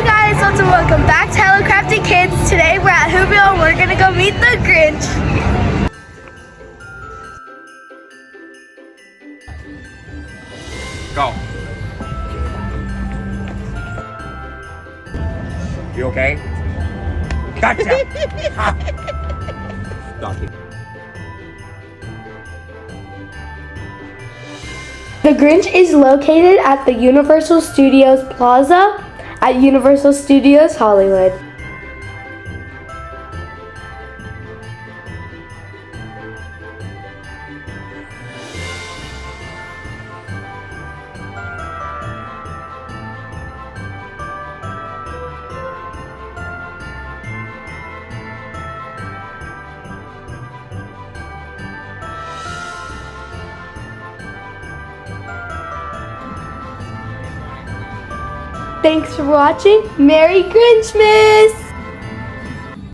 Hey guys, welcome back to hellocraftykids. Today we're at Whoville and we're gonna go meet the Grinch. Go. You okay? Gotcha! Donkey. The Grinch is located at the Universal Studios Plaza at Universal Studios Hollywood. Thanks for watching. Merry Grinchmas!